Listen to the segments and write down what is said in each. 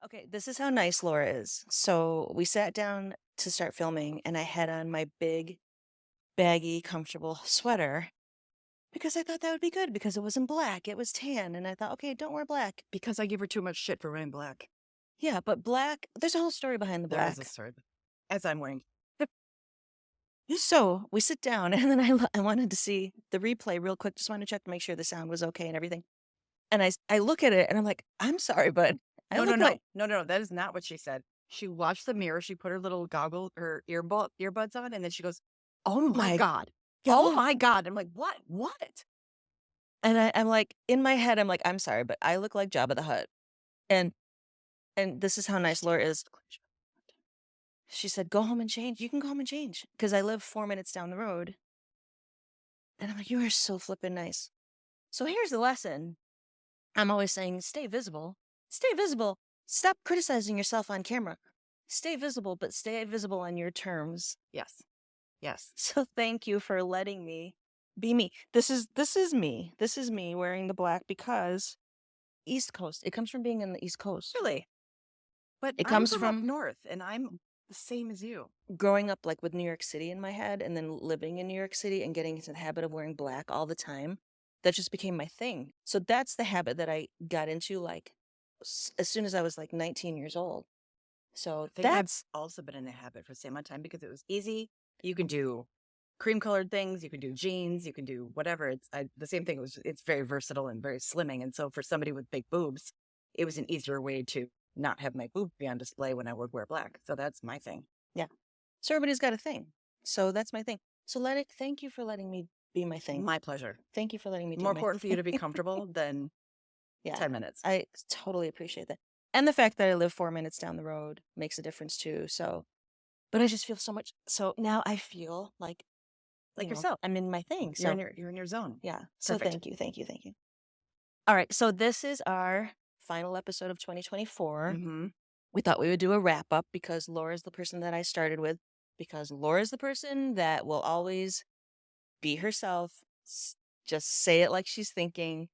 Okay, this is how nice Laura is. So we sat down to start filming, and I had on my big, baggy, comfortable sweater because I thought that would be good because it wasn't black, it was tan. And I thought, okay, don't wear black. Because I give her too much shit for wearing black. Yeah, but black, there's a whole story behind the There is a black. story. As I'm wearing. So we sit down, and then I wanted to see the replay real quick, just wanted to check to make sure the sound was okay and everything. And I look at it, and I'm like, I'm sorry, but I No, no, look no. like, No, no, no. That is not what she said. She watched the mirror. She put her little her earbuds on, and then she goes, "Oh my my God. Oh God. my God." I'm like, what? What? And I'm like, in my head, I'm like, I'm sorry, but I look like Jabba the Hutt. And And this is how She nice did Laura not is. look like She said, "Go home and change. You can go home and change because I live 4 minutes down the road." And I'm like, "You are so flippin' nice." So here's the lesson. I'm always saying, stay visible. Stay visible. Stop criticizing yourself on camera. Stay visible, but stay visible on your terms. Yes. Yes. So thank you for letting me be me. This is me. This is me wearing the black because East Coast. It comes from being in the East Coast. Really. But It I'm comes from up from north and I'm the same as you. growing up like with New York City in my head and then living in New York City and getting into the habit of wearing black all the time, that just became my thing. So that's the habit that I got into like as soon as I was like 19 years old. So I think I've that's also been in a habit for the same amount of time because it was easy. You can do cream colored things, you can do jeans, you can do whatever. The same thing. It's very versatile and very slimming. And so for somebody with big boobs, it was an easier way to not have my boob be on display when I would wear black. So that's my thing. yeah. So everybody's got a thing. So that's my thing. So thank you for letting me be my thing. My pleasure. Thank you for letting me do More my important for you to be comfortable than yeah. 10 minutes. I totally appreciate that. And the fact that I live 4 minutes down the road makes a difference too. So but I just feel so much so now I feel like Like yourself. I'm in my thing. So You're in your zone. yeah. So Perfect. thank you, thank you, thank you. All right. So this is our final episode of 2024. Mm-hmm. We thought we would do a wrap up because Laura's the person that I started with, because Laura's the person that will always be herself, just say it like she's thinking,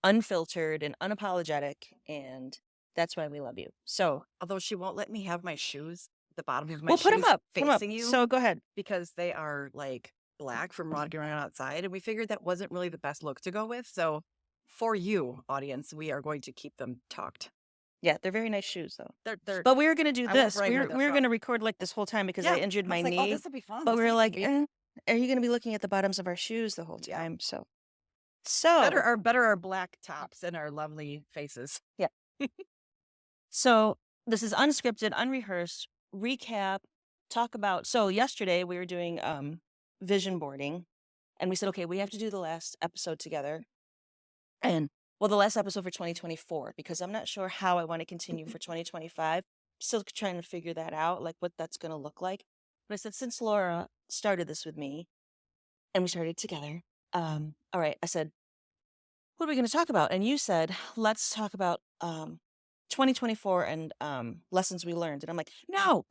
unfiltered and unapologetic. And that's why we love you. So Although she won't let me have my shoes, the bottom of my we'll put them shoes up, put them up. facing you So go ahead. because they are like black from walking around outside. And we figured that wasn't really the best look to go with. So for you, audience, we are going to keep them tucked. Yeah, they're very nice shoes though. They're But we were gonna do I won't this. brag We her were the we were gonna front. record like this whole time because I Yeah. injured I my was like, oh, knee. this will be fun. But This we will were be like, convenient. are you gonna be looking at the bottoms of our shoes the whole Yeah. time? So Better our black tops and our lovely faces. yeah. So this is unscripted, unrehearsed, recap, talk about so yesterday we were doing vision boarding and we said, okay, we have to do the last episode together. And well, the last episode for 2024, because I'm not sure how I want to continue for 2025. Still trying to figure that out, like what that's going to look like. But I said, since Laura started this with me and we started together, all right, I said, what are we going to talk about? And you said, let's talk about 2024 and lessons we learned. And I'm like, no,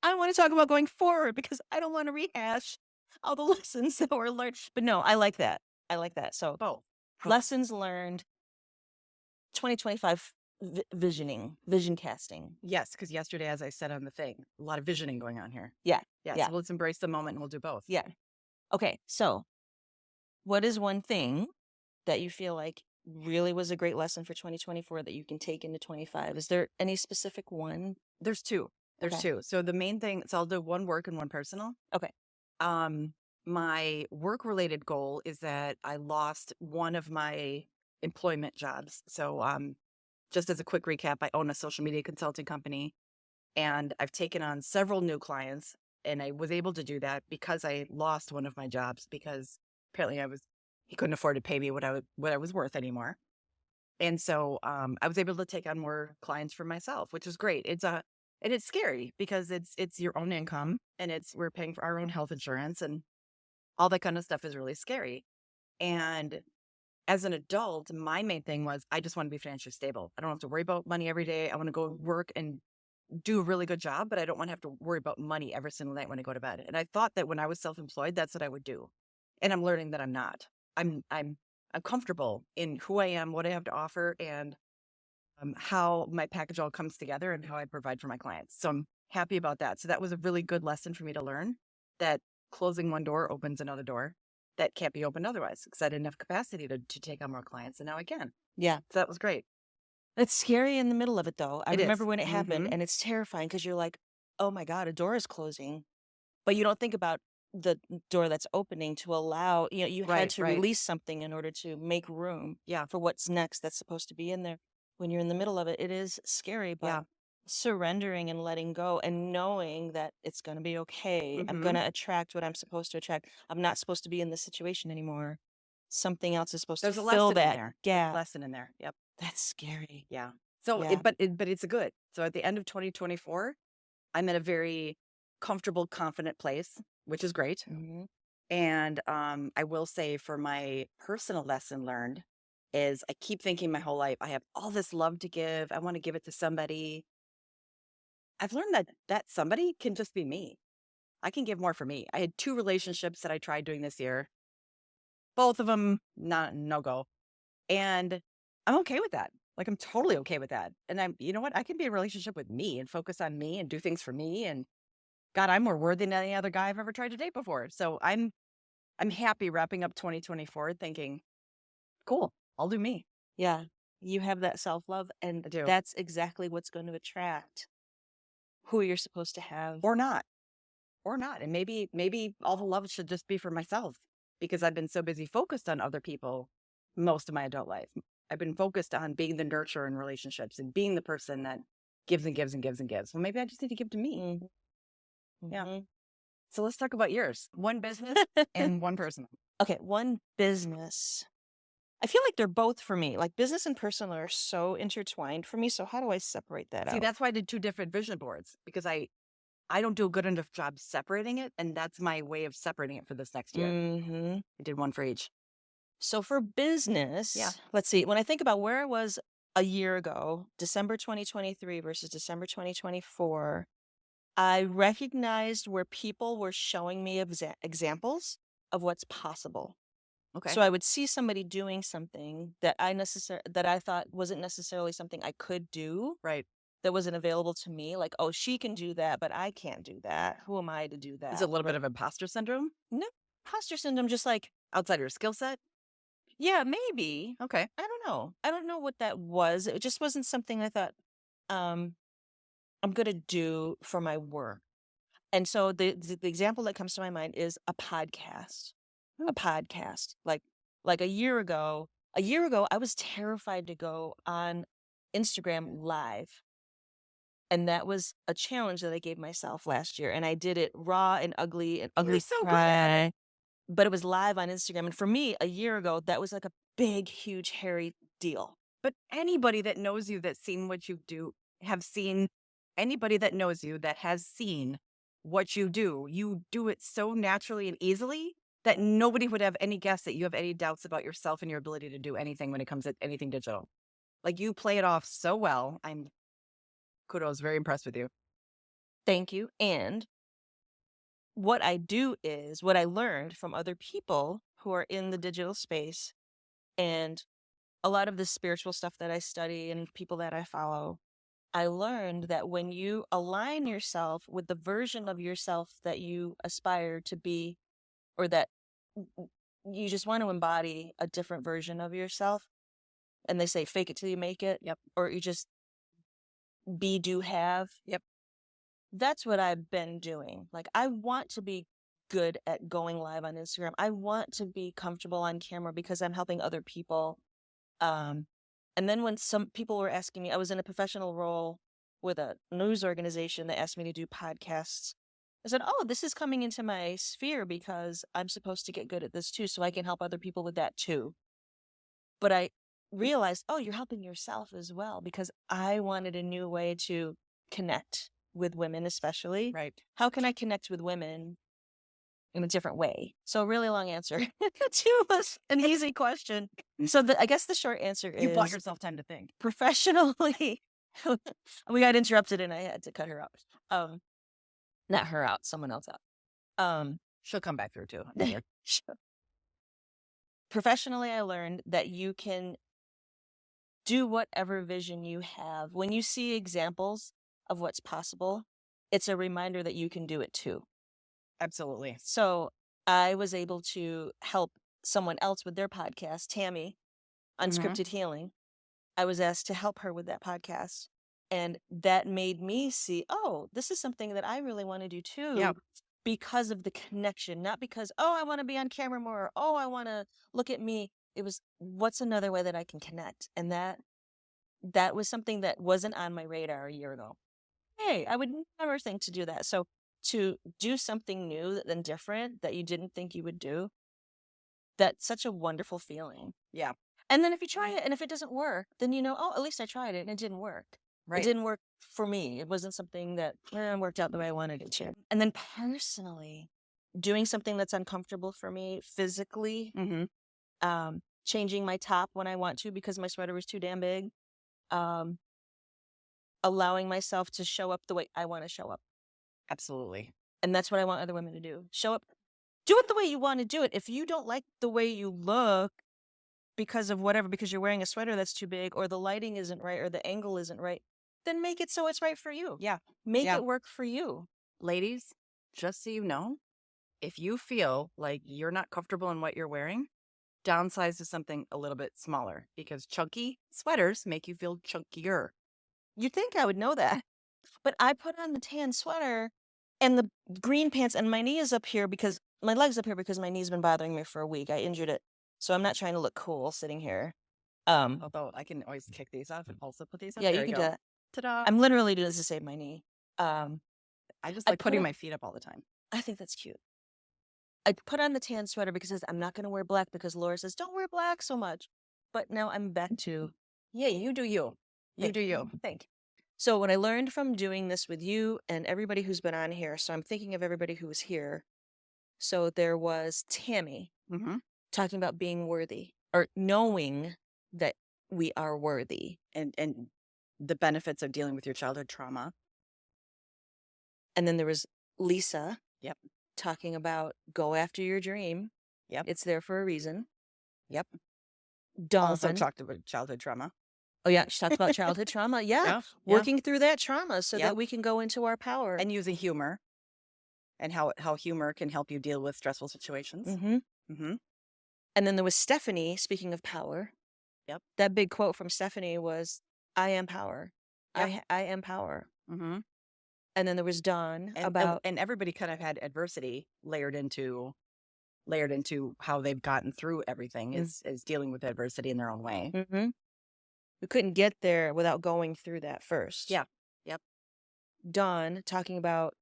I want to talk about going forward because I don't want to rehash all the lessons that were learned. But no, I like that. I like that. So Both. lessons learned 2025 vision casting. Yes, because yesterday, as I said on the thing, a lot of visioning going on here. Yeah. Yeah, Yeah. so let's embrace the moment and we'll do both. Yeah. Okay. So what is one thing that you feel like really was a great lesson for 2024 that you can take into 25? Is there any specific one? There's two. There's Okay. two. So the main thing, so I'll do one work and one personal. Okay. My work related goal is that I lost one of my employment jobs. So just as a quick recap, I own a social media consulting company and I've taken on several new clients. And I was able to do that because I lost one of my jobs because apparently he couldn't afford to pay me what I was worth anymore. And so I was able to take on more clients for myself, which was great. And it's scary because it's your own income and we're paying for our own health insurance and all that kind of stuff is really scary. And as an adult, my main thing was I just want to be financially stable. I don't have to worry about money every day. I want to go work and do a really good job, but I don't want to have to worry about money every single night when I go to bed. And I thought that when I was self-employed, that's what I would do. And I'm learning that I'm not. I'm comfortable in who I am, what I have to offer, and how my package all comes together and how I provide for my clients. So I'm happy about that. So that was a really good lesson for me to learn, that closing one door opens another door that can't be opened otherwise, because I didn't have capacity to take on more clients, and now I can. Yeah. So that was great. It's scary in the middle of it, though. I It remember is. when it happened, Mm-hmm. and it's terrifying because you're like, oh my God, a door is closing. But you don't think about the door that's opening to allow, you had Right, to right. release something in order to make room Yeah, for what's next that's supposed to be in there. When you're in the middle of it, it is scary, but yeah. surrendering and letting go and knowing that it's going to be okay. I'm Mm-hmm. going to attract what I'm supposed to attract. I'm not supposed to be in this situation anymore. Something else is supposed to There's a fill lesson in that there. There's a gap. lesson in there. Yep. That's scary. Yeah. So, Yeah. but it's a good. So at the end of 2024, I'm at a very comfortable, confident place, which is great. Hmm. And I will say, for my personal lesson learned, is I keep thinking my whole life, I have all this love to give. I want to give it to somebody. I've learned that that somebody can just be me. I can give more for me. I had 2 relationships that I tried doing this year. Both of them not no go. And I'm okay with that. Like, I'm totally okay with that. And you know what? I can be in a relationship with me and focus on me and do things for me. And God, I'm more worthy than any other guy I've ever tried to date before. So I'm happy wrapping up 2024 thinking, cool, I'll do me. Yeah. You have that self love, and I do. that's exactly what's going to attract who you're supposed to have. Or not. Or not. And maybe all the love should just be for myself, because I've been so busy focused on other people most of my adult life. I've been focused on being the nurturer in relationships and being the person that gives and gives and gives and gives. Well, maybe I just need to give to me. Mhm. Yeah. Mhm. So let's talk about yours. One business and one personal. Okay, one business. I feel like they're both for me. Like business and personal are so intertwined for me. So how do I separate that See, out? that's why I did 2 different vision boards, because I don't do a good enough job separating it, and that's my way of separating it for this next year. Hmm. I did one for each. So for Yeah. business, let's see. When I think about where I was a year ago, December 2023 versus December 2024, I recognized where people were showing me examples of what's possible. Okay. So I would see somebody doing something that that I thought wasn't necessarily something I could do, Right. that wasn't available to me. Like, oh, she can do that, but I can't do that. Who am I to do Is it a that? little bit of imposter syndrome No, imposter syndrome. Just like, outside of your skill set? yeah, maybe. Okay. I don't know. I don't know what that was. It just wasn't something I thought um, I'm gonna do for my work. And so the example that comes to my mind is a podcast. Hmm. A podcast. Like a year ago I was terrified to go on Instagram live. And that was a challenge that I gave myself last year. And I did it raw and ugly and You're ugly so good at it. cry. But it was live on Instagram. And for me, a year ago, that was like a big, huge, hairy deal. But anybody that knows you, that's seen what you do, have seen anybody that knows you that has seen what you do it so naturally and easily that nobody would have any guess that you have any doubts about yourself and your ability to do anything when it comes to anything digital. Like, you play it off so well. I'm kudos, very impressed with you. Thank you. And what I do is what I learned from other people who are in the digital space and a lot of the spiritual stuff that I study and people that I follow. I learned that when you align yourself with the version of yourself that you aspire to be, or that you just want to embody a different version of yourself, and they say fake it till you make it, Yep. or you just be, do, have. Yep. That's what I've been doing. Like, I want to be good at going live on Instagram. I want to be comfortable on camera because I'm helping other people. And then when some people were asking me, I was in a professional role with a news organization that asked me to do podcasts. I said, oh, this is coming into my sphere because I'm supposed to get good at this too, so I can help other people with that too. But I realized, oh, you're helping yourself as well, because I wanted a new way to connect with women, especially. Right. How can I connect with women in a different way? So, really long answer to an easy question. So, I guess the short answer You bought is yourself time to think. professionally. We got interrupted and I had to cut her out. Not her out, someone else out. She'll come back through too. Professionally, I learned that you can do whatever vision you have. When you see examples of what's possible, it's a reminder that you can do it too. Absolutely. So I was able to help someone else with their podcast, Tammy, Mm-hmm. Unscripted Healing. I was asked to help her with that podcast. And that made me see, oh, this is something that I really want to do too. Yeah. Because of the connection, not because, oh, I want to be on camera more, or, oh, I want to look at me. It was, what's another way that I can connect? And that was something that wasn't on my radar a year ago. Hey, I would never think to do that. So to do something new and different that you didn't think you would do, that's such a wonderful feeling. Yeah. And then if you try it and if it doesn't work, then you know, oh, at least I tried it and it didn't work. It Right. didn't work for me. It wasn't something that worked out the way I wanted it to. And then personally, doing something that's uncomfortable for me physically, Mm-hmm. changing my top when I want to because my sweater was too damn big, um, allowing myself to show up the way I want to show up. Absolutely. And that's what I want other women to do. Show up, do it the way you want to do it. If you don't like the way you look because of whatever, because you're wearing a sweater that's too big or the lighting isn't right or the angle isn't right, then make it so it's right for you. Yeah. Make Yeah. it work for you. Ladies, just so you know, if you feel like you're not comfortable in what you're wearing, downsize to something a little bit smaller because chunky sweaters make you feel chunkier. You'd think I would know that. But I put on the tan sweater and the green pants and my knee is up here because my leg's up here because my knee's been bothering me for a week. I injured it. So I'm not trying to look cool sitting here. Although I can always kick these off and also put these up. Yeah, There you can go. do that. Ta-da. I'm literally doing this to save my knee. I just I like put putting on- my feet up all the time. I think that's cute. I put on the tan sweater because I'm not going to wear black because Laura says, don't wear black so much. But now I'm back to, Yeah, you do you. You Thank do you. Thank you. So what I learned from doing this with you and everybody who's been on here, so I'm thinking of everybody who was here. So there was Tammy Mm-hmm. talking about being worthy or knowing that we are worthy. And the benefits of dealing with your childhood trauma. And then there was Lisa. Yep. Talking about go after your dream. Yep. It's there for a reason. Yep. Dawn. Also talked about childhood trauma. Oh yeah, she talked about childhood trauma. Yeah. Yeah. Working through that trauma so Yep. that we can go into our power. And using humor and how humor can help you deal with stressful situations. Mm-hmm. Mm-hmm. And then there was Stephanie, speaking of power. Yep. That big quote from Stephanie was, I am power. Yep. I am power. Mm-hmm. And then there was Dawn And, about and everybody kind of had adversity layered into how they've gotten through everything is dealing with adversity in their own way. Mm-hmm. We couldn't get there without going through that first. Yeah. Yep. Dawn talking about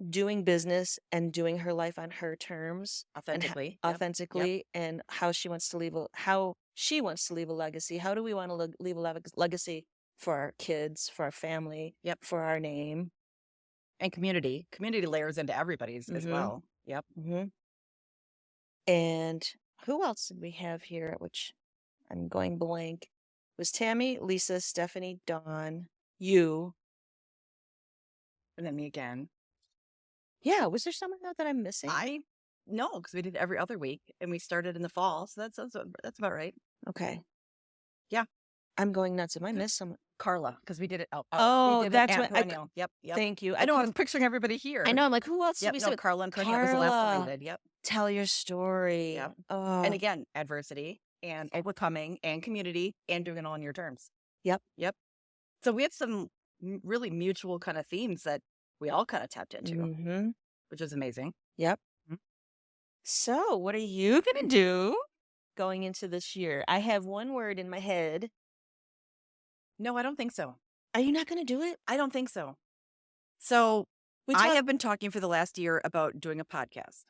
doing business and doing her life on her terms Authentically. and Yep. authentically and how she wants to leave a legacy. How do we want to leave a legacy for our kids, for our family, Yep. for our name? And community layers into everybody's as Mhm. well. Yep. Mm-hmm. And who else did we have here? Which I'm going blank. It was Tammy, Lisa, Stephanie, Dawn, you. And then me again. Yeah, was there someone else that I'm missing? No, because we did every other week and we started in the fall. So that's about right. Okay. Yeah. I'm going nuts. Am I miss someone? Carla, because we did it. Oh, we did it that's at what I- Perennial. Yep. Thank you. I know. I was picturing everybody here. I know. I'm like, who else did Yep. we No, say? Carla and Perennial was the last one we Carla. did. Yep. Tell your story. Yep. Oh. And again, adversity and overcoming and community and doing it all on your terms. Yep. So we have some really mutual kind of themes that we all kind of tapped into, Mhm. which is amazing. Yep. Mhm. So, what are you going to do going into this year? I have one word in my head. No, I don't think so. Are you not going to do it? I don't think so. So We I talk- have been talking for the last year about doing a podcast.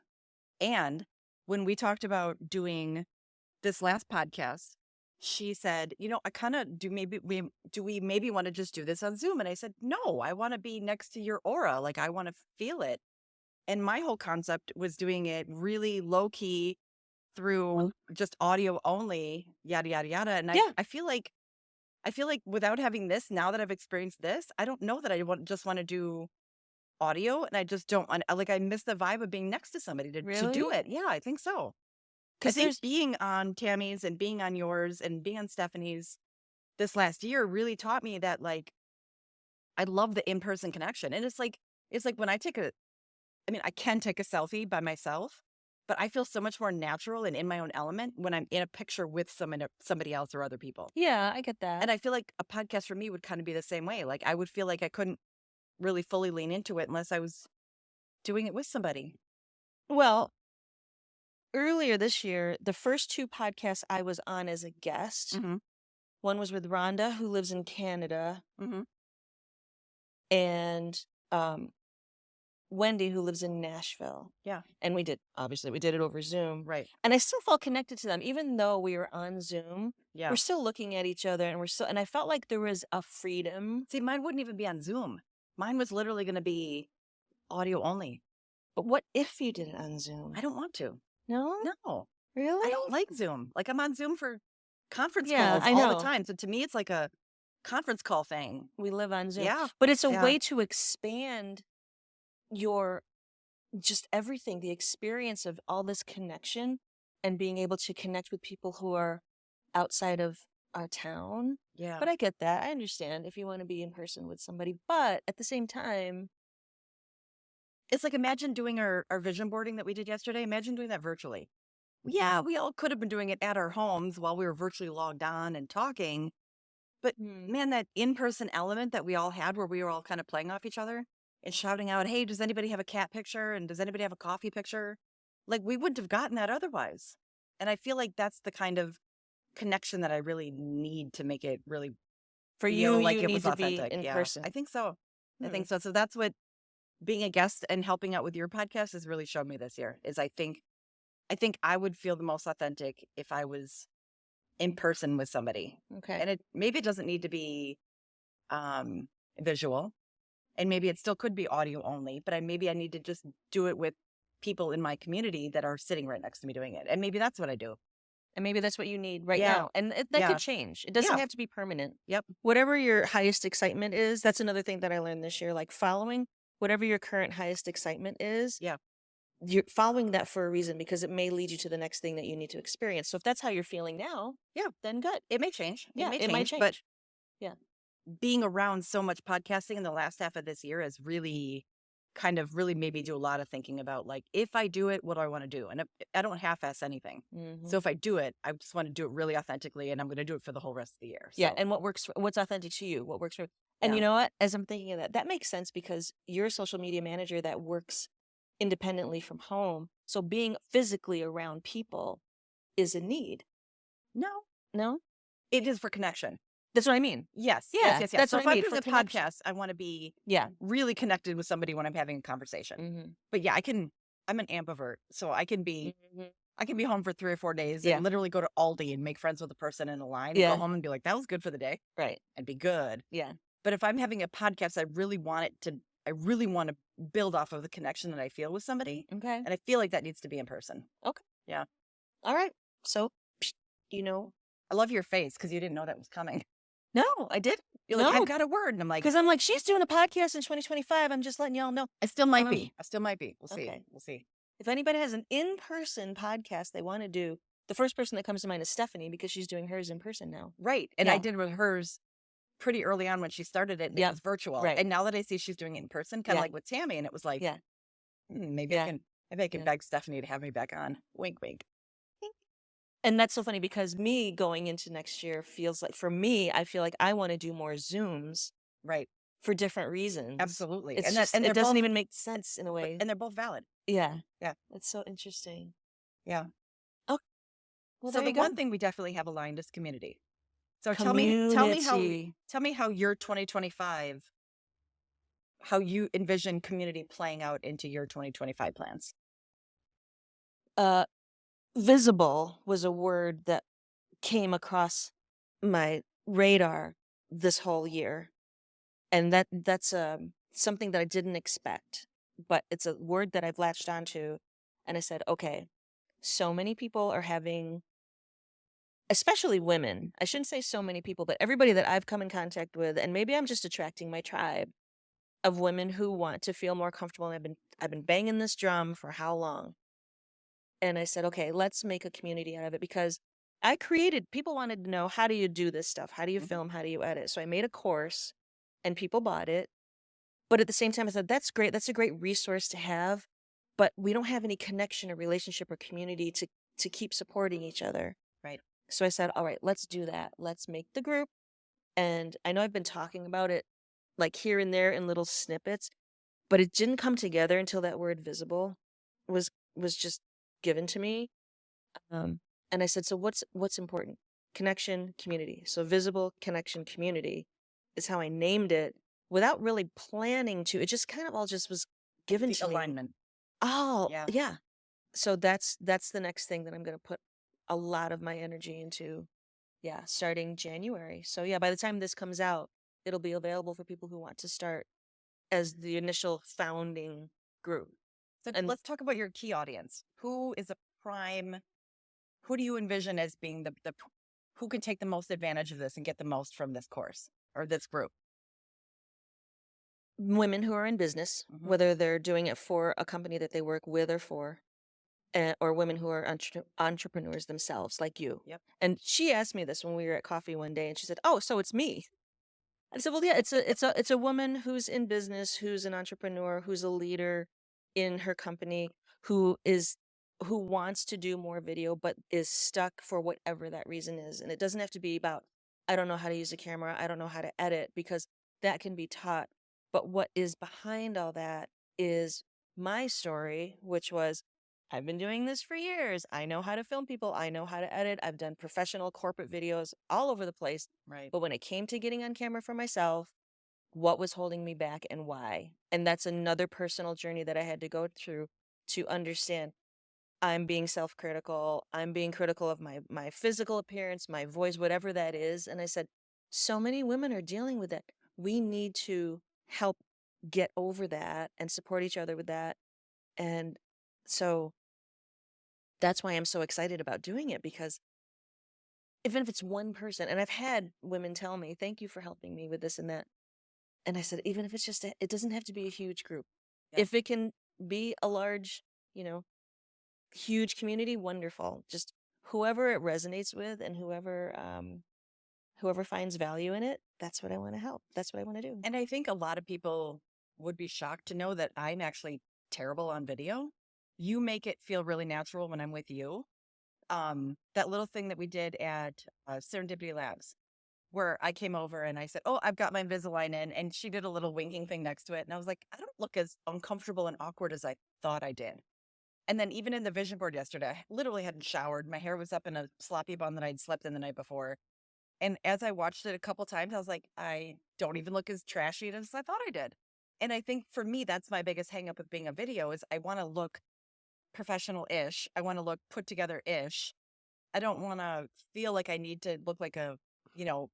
And when we talked about doing this last podcast, she said, I kind of do we maybe want to just do this on Zoom? And I said, no, I want to be next to your aura. Like I want to feel it. And my whole concept was doing it really low key through just audio only, yada, yada, yada. And Yeah. I feel like without having this, now that I've experienced this, I don't know that I just want to do audio, and I just don't want. I miss the vibe of being next to somebody to do Really? it. Yeah, I think so. I Because think being on Tammy's and being on yours and being on Stephanie's this last year really taught me that like I love the in-person connection. And it's like when I mean, I can take a selfie by myself, but I feel so much more natural and in my own element when I'm in a picture with somebody else or other people. Yeah, I get that. And I feel like a podcast for me would kind of be the same way. Like I would feel like I couldn't really fully lean into it unless I was doing it with somebody. Well, earlier this year, the first 2 podcasts I was on as a guest, Mm-hmm. one was with Rhonda, who lives in Canada, Mm-hmm. and Wendy, who lives in Nashville. Yeah. And we did it over Zoom. Right. And I still felt connected to them, even though we were on Zoom. Yeah. We're still looking at each other, and I felt like there was a freedom. See, mine wouldn't even be on Zoom. Mine was literally going to be audio only. But what if you did it on Zoom? I don't want to. No? No, Really? I don't like Zoom. Like I'm on Zoom for conference Yeah, calls I all the know. time. So to me, it's like a conference call thing. We live on Zoom. Yeah. But it's a Yeah. way to expand your just everything, the experience of all this connection and being able to connect with people who are outside of our town. Yeah. But I get that. I understand if you want to be in person with somebody. But at the same time, It's like imagine doing our vision boarding that we did yesterday. Imagine doing that virtually. Yeah, we all could have been doing it at our homes while we were virtually logged on and talking. But man, that in-person element that we all had where we were all kind of playing off each other and shouting out, hey, does anybody have a cat picture? And does anybody have a coffee picture? Like we wouldn't have gotten that otherwise. And I feel like that's the kind of connection that I really need to make it really for feel you, like you it need was to be authentic. in Yeah, person. I think so. I Hmm. think so. So that's what being a guest and helping out with your podcast has really shown me this year is I think I would feel the most authentic if I was in person with somebody. Okay. And maybe it doesn't need to be visual, and maybe it still could be audio only, but maybe I need to just do it with people in my community that are sitting right next to me doing it. And maybe that's what I do. And maybe that's what you need right Yeah. now. And that Yeah. could change. It doesn't Yeah. have to be permanent. Yep. Whatever your highest excitement is, that's another thing that I learned this year. Like following whatever your current highest excitement is, Yeah. you're following that for a reason because it may lead you to the next thing that you need to experience. So if that's how you're feeling now, Yeah. then good. It may change. Yeah, it it may might change. But change. Yeah. being around so much podcasting in the last half of this year has really kind of really made me do a lot of thinking about like, if I do it, what do I want to do? And I don't half-ass anything. Mhm. So if I do it, I just want to do it really authentically, and I'm going to do it for the whole rest of the year. Yeah, So, and what's authentic to you? What works for And Yeah. you know what? As I'm thinking of that, that makes sense because you're a social media manager that works independently from home. So being physically around people is a need. no, No? it is for connection. That's what I mean. Yes. Yeah, Yes. Yes. Yes. that's So what if I I'm mean, doing for a connection. podcast, I want to be Yeah. really connected with somebody when I'm having a conversation. Mm-hmm. But yeah, I'm an ambivert. So I can be home for 3 or 4 days Yeah. and literally go to Aldi and make friends with a person in a line and Yeah. go home and be like, that was good for the day Right. and be good. Yeah. But if I'm having a podcast, I really want to build off of the connection that I feel with somebody. Okay. And I feel like that needs to be in person. All right. So, you know, I love your face because you didn't know that was coming. no, I did. You're like, No. I've got a word. And I'm like, Because I'm like, she's doing a podcast in 2025. I'm just letting y'all know. I still might um, be. I still might be. We'll see. okay. We'll see. If anybody has an in-person podcast they want to do, the first person that comes to mind is Stephanie because she's doing hers in person now. Right. And I Yeah. did with hers pretty early on when she started it. And Yeah. it was virtual. Right. And now that I see she's doing it in person, kind of Yeah. like with Tammy, and it was like, Yeah. maybe Yeah. I can Yeah. beg Stephanie to have me back on. Wink, wink. And that's so funny because me going into next year feels like, for me, I feel like I want to do more Zooms Right. for different reasons. Absolutely. It's And just, and it they're doesn't both, even make sense in a way. and they're both valid. Yeah. Yeah. That's so interesting. Yeah. Oh, well, So there the you go. one thing we definitely have aligned is community. So tell me how your 2025, how you envision community playing out into your 2025 plans. Visible was a word that came across my radar this whole year. And that's something that I didn't expect, but it's a word that I've latched onto. And I said, okay, so many people are having, especially women. I shouldn't say so many people, but everybody that I've come in contact with, and maybe I'm just attracting my tribe of women who want to feel more comfortable. And I've been banging this drum for how long? And I said, okay, let's make a community out of it because I created, people wanted to know, how do you do this stuff? How do you Mhm. film? How do you edit? So I made a course and people bought it. But at the same time, I said, that's great. That's a great resource to have. But we don't have any connection or relationship or community to keep supporting each other. Right. So I said, all right, let's do that. Let's make the group. And I know I've been talking about it like here and there in little snippets, but it didn't come together until that word visible was was just given to me. And I said, so what's important? Connection, community. So visible, connection, community is how I named it without really planning to. It just kind of all just was given The to me. alignment. Oh, Yeah. yeah. So that's the next thing that I'm going to put a lot of my energy into. Yeah, starting January. So yeah, by the time this comes out, it'll be available for people who want to start as the initial founding group. So And let's talk about your key audience. Who is a prime, who do you envision as being who can take the most advantage of this and get the most from this course or this group? women who are in business, Hmm. whether they're doing it for a company that they work with or for, or women who are entrepreneurs themselves, like you. Yep. And she asked me this when we were at coffee one day, and she said, "Oh, so it's me." I said, "Well, yeah, it's a woman who's in business, who's an entrepreneur, who's a leader in her company, who is who wants to do more video, but is stuck for whatever that reason is. And it doesn't have to be about, I don't know how to use a camera, I don't know how to edit, because that can be taught. But what is behind all that is my story, which was, I've been doing this for years. I know how to film people. I know how to edit. I've done professional corporate videos all over the place. Right. But when it came to getting on camera for myself, what was holding me back and why? And that's another personal journey that I had to go through to understand. I'm being self-critical. I'm being critical of my physical appearance, my voice, whatever that is. And I said, so many women are dealing with that. We need to help get over that and support each other with that. And so that's why I'm so excited about doing it, because even if it's one person, and I've had women tell me, thank you for helping me with this and that. And I said, even if it's just, it doesn't have to be a huge group. Yeah. If it can be a large, you know, huge community, wonderful. Just whoever it resonates with and whoever finds value in it, that's what I want to help. That's what I want to do. And I think a lot of people would be shocked to know that I'm actually terrible on video. You make it feel really natural when I'm with you. That little thing that we did at Serendipity Labs, where I came over and I said, "Oh, I've got my Invisalign in," and she did a little winking thing next to it, and I was like, "I don't look as uncomfortable and awkward as I thought I did." And then even in the vision board yesterday, I literally hadn't showered. My hair was up in a sloppy bun that I'd slept in the night before. And as I watched it a couple times, I was like, I don't even look as trashy as I thought I did. And I think for me, that's my biggest hang up with being a video is I want to look professional-ish. I want to look put together-ish. I don't want to feel like I need to look like a, you know,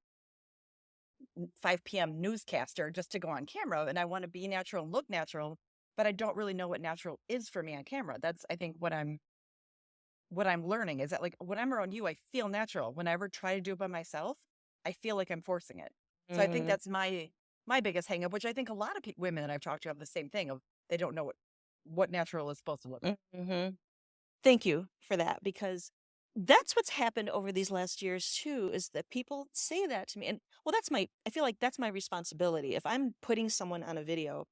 5 p.m. newscaster just to go on camera. And I want to be natural and look natural, but I don't really know what natural is for me on camera. That's I think what I'm learning is that like when I'm around you, I feel natural. When I ever try to do it by myself, I feel like I'm forcing it. So I think Mm-hmm. that's my biggest hang up, which I think a lot of women that I've talked to have the same thing of they don't know what natural is supposed to look like. Mm-hmm. Thank you for that, because that's what's happened over these last years too, is that people say that to me. And well, I feel like that's my responsibility. If I'm putting someone on a video,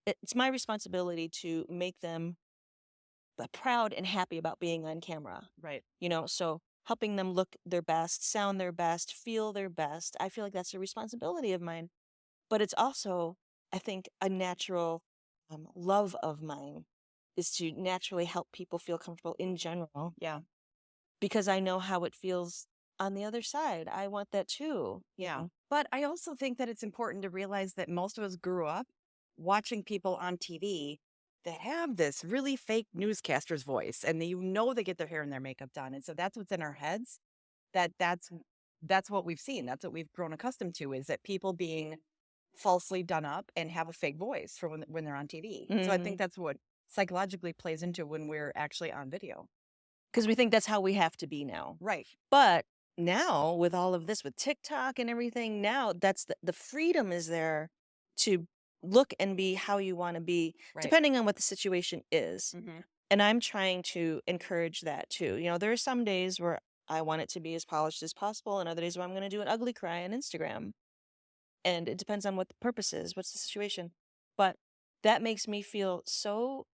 it's my responsibility to make them proud and happy about being on camera. Right. So helping them look their best, sound their best, feel their best. I feel like that's a responsibility of mine. But it's also, I think, a natural love of mine is to naturally help people feel comfortable in general, Yeah. because I know how it feels on the other side. I want that too. Yeah. But I also think that it's important to realize that most of us grew up watching people on TV that have this really fake newscaster's voice and they get their hair and their makeup done. And so that's what's in our heads. That's what we've seen. That's what we've grown accustomed to is that people being falsely done up and have a fake voice for when they're on TV. So I think that's what psychologically plays into when we're actually on video. Because we think that's how we have to be now. Right. But now, with all of this, with TikTok and everything, now that's the freedom is there to look and be how you want to be, Right. depending on what the situation is. Hmm. And I'm trying to encourage that too. There are some days where I want it to be as polished as possible, and other days where I'm going to do an ugly cry on Instagram. And it depends on what the purpose is, what's the situation. But that makes me feel so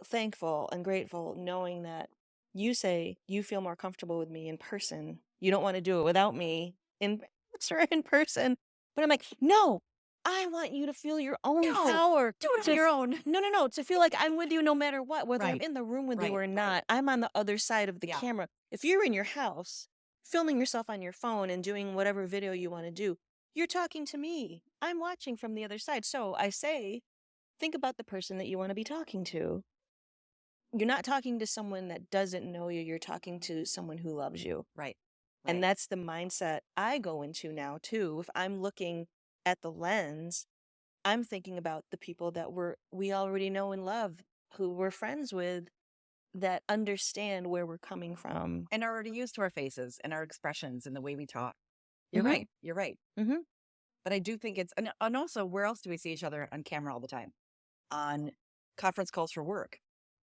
thankful and grateful knowing that you say you feel more comfortable with me in person. You don't want to do it without me in or in person. But I'm like, no, I want you to feel your own No, power. do it on To your own. no, to feel like I'm with you no matter what, whether I'm Right. in the room with you Right. or not. I'm on the other side of the Yeah. camera. If you're in your house filming yourself on your phone and doing whatever video you want to do, you're talking to me. I'm watching from the other side. So I say, think about the person that you want to be talking to. You're not talking to someone that doesn't know you. You're talking to someone who loves you. Right. And Right. that's the mindset I go into now too. If I'm looking at the lens, I'm thinking about the people that we already know and love, who we're friends with, that understand where we're coming from. And are already used to our faces and our expressions and the way we talk. You're Mhm. right. You're right. Mhm. But I do think it's, and also, where else do we see each other on camera all the time? On conference calls for work.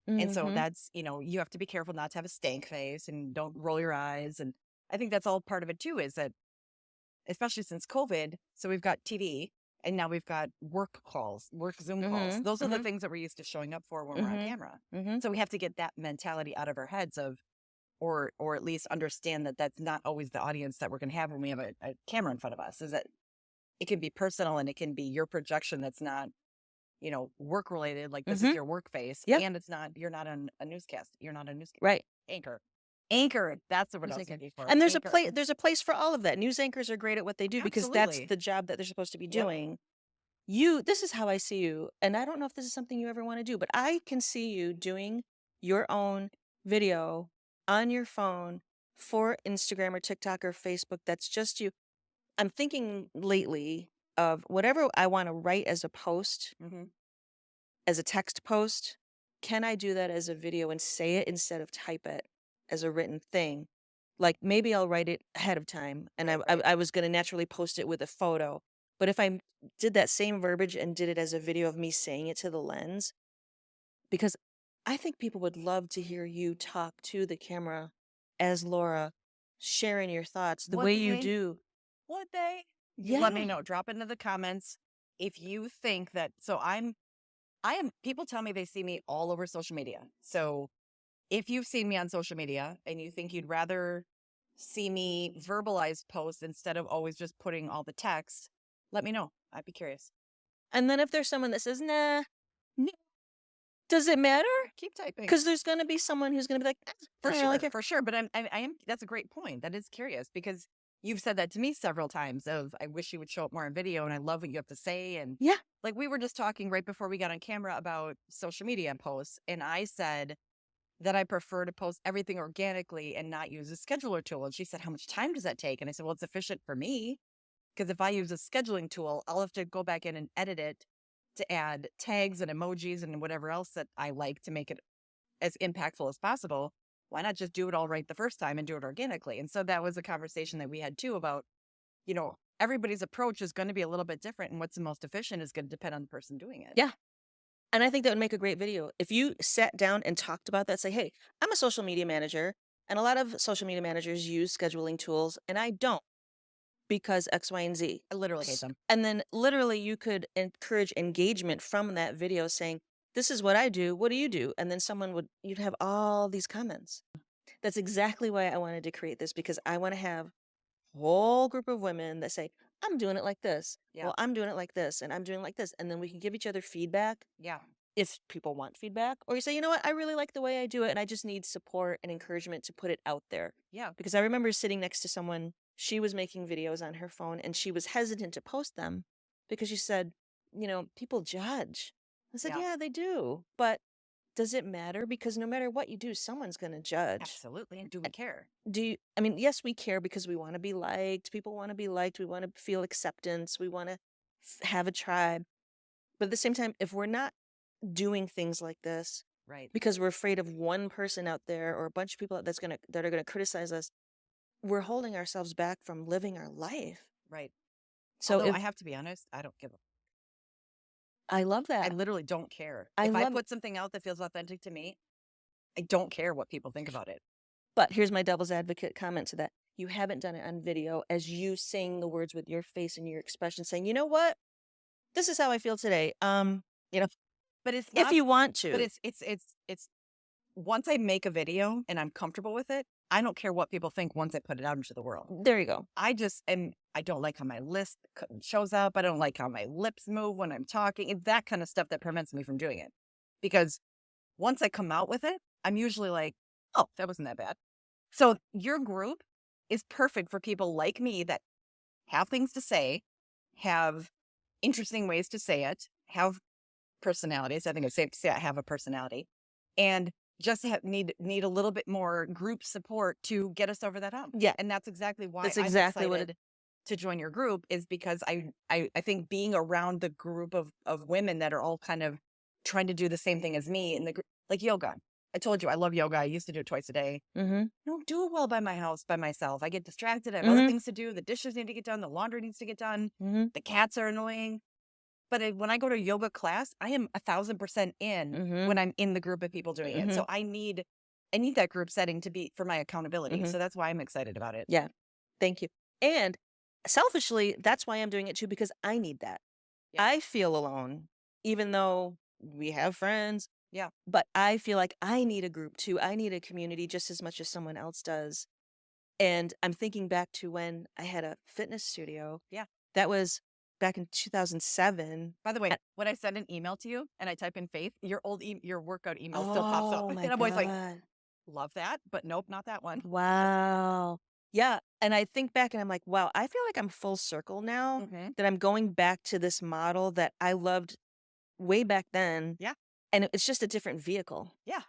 And so Mhm. that's, you have to be careful not to have a stank face and don't roll your eyes. And I think that's all part of it too, is that, especially since COVID, so we've got TV and now we've got work calls, work Zoom calls. Mhm. Those are the Mhm. things that we're used to showing up for when we're on Mhm. camera. Mhm. So we have to get that mentality out of our heads of, or at least understand that that's not always the audience that we're going to have when we have a camera in front of us, is that it can be personal and it can be your projection that's not, work related, like this is Mhm. your work face, Yeah. and you're not on a newscast. You're not a newscast Right. anchor. Anchor. That's the word I News was anchor. looking for. And Anchor. there's a place for all of that. News anchors are great at what they do because that's Absolutely. the job that they're supposed to be Yep. doing. This is how I see you. And I don't know if this is something you ever want to do, but I can see you doing your own video on your phone for Instagram or TikTok or Facebook. That's just you. I'm thinking lately of whatever I want to write as a post, Hmm. as a text post. Can I do that as a video and say it instead of type it as a written thing? Like maybe I'll write it ahead of time and Right. I was going to naturally post it with a photo. But if I did that same verbiage and did it as a video of me saying it to the lens, because I think people would love to hear you talk to the camera as Laura, sharing your thoughts the Would way you they? do. Would they? Let me Yeah. know. Drop into the comments if you think that. So I am. People tell me they see me all over social media. So if you've seen me on social media and you think you'd rather see me verbalize posts instead of always just putting all the text, let me know. I'd be curious. And then if there's someone that says, nah, n- does it matter? Keep typing. Because there's going to be someone who's going to be like, For I don't really sure, care. for sure. But I am. That's a great point. That is curious because you've said that to me several times. Of I wish you would show up more in video, and I love what you have to say. And Yeah. like we were just talking right before we got on camera about social media posts, and I said that I prefer to post everything organically and not use a scheduler tool. And she said, "How much time does that take?" And I said, "Well, it's efficient for me because if I use a scheduling tool, I'll have to go back in and edit it to add tags and emojis and whatever else that I like to make it as impactful as possible. Why not just do it all right the first time and do it organically?" And so that was a conversation that we had too about, everybody's approach is going to be a little bit different. And what's the most efficient is going to depend on the person doing it. Yeah. And I think that would make a great video. If you sat down and talked about that, say, hey, I'm a social media manager, and a lot of social media managers use scheduling tools, and I don't because X, Y, and Z. I literally hate them. And then literally you could encourage engagement from that video saying, this is what I do. What do you do? And then you'd have all these comments. That's exactly why I wanted to create this because I want to have a whole group of women that say, I'm doing it like this. Yeah. Well, I'm doing it like this, and I'm doing it like this. And then we can give each other feedback Yeah. if people want feedback, or you say, you know what, I really like the way I do it and I just need support and encouragement to put it out there. Yeah. Because I remember sitting next to someone, she was making videos on her phone and she was hesitant to post them because she said, people judge. I said, Yeah. yeah, they do. But does it matter? Because no matter what you do, someone's going to judge. Absolutely. And do we care? Yes, we care because we want to be liked. People want to be liked. We want to feel acceptance. We want to have a tribe. But at the same time, if we're not doing things like this Right. because we're afraid of one person out there or a bunch of people that are gonna criticize us, we're holding ourselves back from living our life. Right. So Although I have to be honest, I don't give a. I love I that. literally don't care. I If I love put something out that feels authentic to me, I don't care what people think about it. But here's my devil's advocate comment to that. You haven't done it on video as you saying the words with your face and your expression saying, "You know what? This is how I feel today." You know, But it's if not, you want but to. it's once I make a video and I'm comfortable with it, I don't care what people think once I put it out into the world. There you go. I don't like how my list shows up. I don't like how my lips move when I'm talking. It's that kind of stuff that prevents me from doing it. Because once I come out with it, I'm usually like, oh, that wasn't that bad. So your group is perfect for people like me that have things to say, have interesting ways to say it, have personalities. I think it's safe to say I have a personality, and just need a little bit more group support to get us over that hump. Yeah, And that's exactly why that's I'm exactly what it excited to join your group, is because I think being around the group of women that are all kind of trying to do the same thing as me in the group, like yoga. I told you I love yoga. I used to do it twice a day. Mhm. I don't do it well by my house by myself. I get distracted. I have other Mhm. things to do. The dishes need to get done. The laundry needs to get done. Mhm. The cats are annoying. But when I go to yoga class, I am 1,000% in Mhm. when I'm in the group of people doing it. So Mhm. I need that group setting to be for my accountability. Mhm. So that's why I'm excited about it. Yeah. Thank you. And selfishly, that's why I'm doing it too because I need that. Yeah. I feel alone even though we have friends, Yeah. but I feel like I need a group too. I need a community just as much as someone else does. And I'm thinking back to when I had a fitness studio. Yeah. That was back in 2007. By the way, And when I send an email to you and I type in Faith, your workout email still pops up. oh my And I'm always like, God. love that, but nope, not that one. Wow. Yeah, and I think back and I'm like, wow, I feel like I'm full circle now Hmm. that I'm going back to this model that I loved way back then, Yeah. and it's just a different vehicle. Yeah.